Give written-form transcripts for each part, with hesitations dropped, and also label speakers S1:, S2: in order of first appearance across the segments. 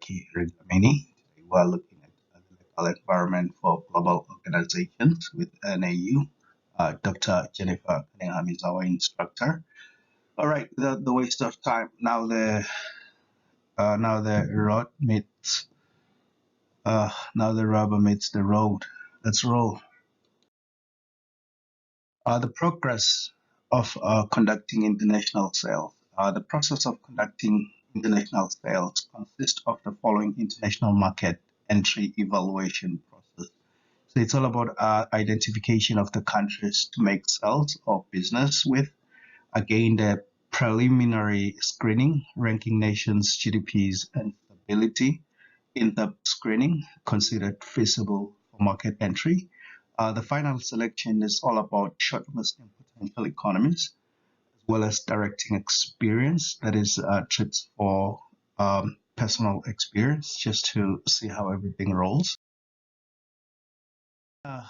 S1: Zaki Ridhamini. Today we are looking at the legal environment for global organizations with NAU. Dr. Jennifer Cunningham is our instructor. All right, without the waste of time, now the road meets now the rubber meets the road. Let's roll. The progress of conducting international sales. The process of conducting international sales consists of the following international market entry evaluation process. So it's all about identification of the countries to make sales or business with. Again, the preliminary screening, ranking nations, GDPs, and stability. In-depth screening, considered feasible for market entry. The final selection is all about shortlisting potential economies as well as directing experience, that is trips for personal experience, just to see how everything rolls.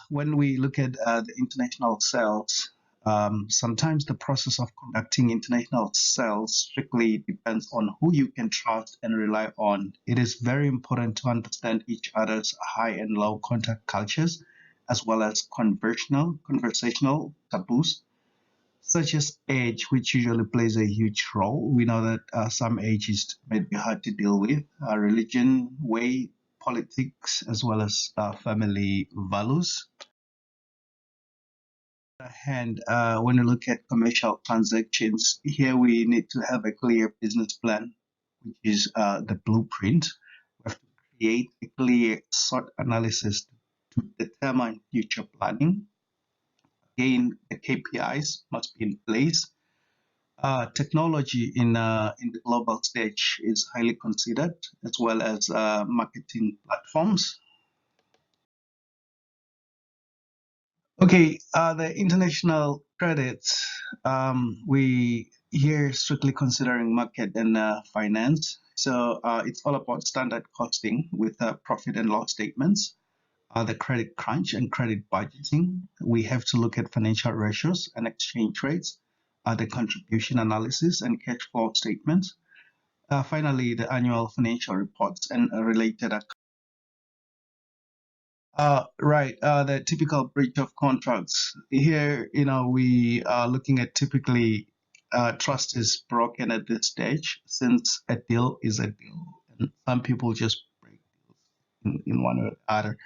S1: When we look at the international sales, sometimes the process of conducting international sales strictly depends on who you can trust and rely on. It is very important to understand each other's high and low contact cultures, as well as conversational taboos, such as age, which usually plays a huge role. We know that some ages may be hard to deal with, religion, way, politics, as well as family values. Hand, when you look at commercial transactions, here we need to have a clear business plan, which is the blueprint. We have to create a clear SWOT analysis to determine future planning. Again, the KPIs must be in place. Technology in the global stage is highly considered, as well as marketing platforms. Okay, the international credits, we here strictly considering market and finance. So it's all about standard costing with profit and loss statements, the credit crunch and credit budgeting. We have to look at financial ratios and exchange rates, the contribution analysis and cash flow statements. Finally, the annual financial reports and related. Right. The typical breach of contracts. Here, we are looking at typically trust is broken at this stage since a deal is a deal, and some people just break deals in one or the other.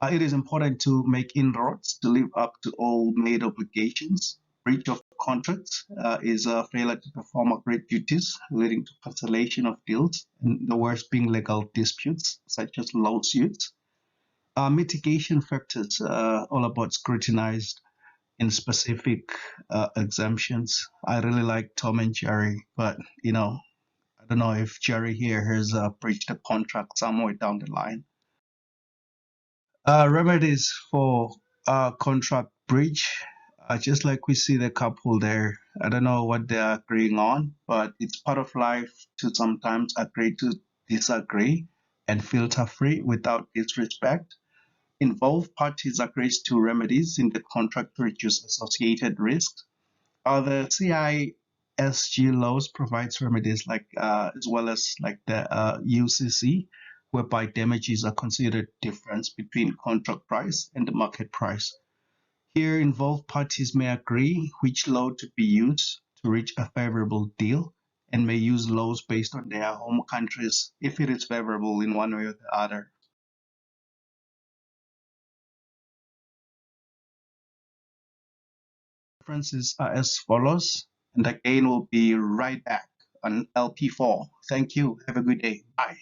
S1: It is important to make inroads to live up to all made obligations. Breach of contracts is a failure to perform agreed duties, leading to cancellation of deals, and the worst being legal disputes such as lawsuits. Mitigation factors all about scrutinized in specific exemptions. I really like Tom and Jerry, but I don't know if Jerry here has breached a contract somewhere down the line. Remedies for contract breach, just like we see the couple there. I don't know what they're agreeing on, but it's part of life to sometimes agree to disagree and filter free without disrespect. Involved parties agrees to remedies in the contract to reduce associated risks. The CISG laws provides remedies like as well as like the UCC, whereby damages are considered difference between contract price and the market price. Here, involved parties may agree which law to be used to reach a favorable deal and may use laws based on their home countries if it is favorable in one way or the other. References are as follows, and again we'll be right back on LP4. Thank you. Have a good day. Bye.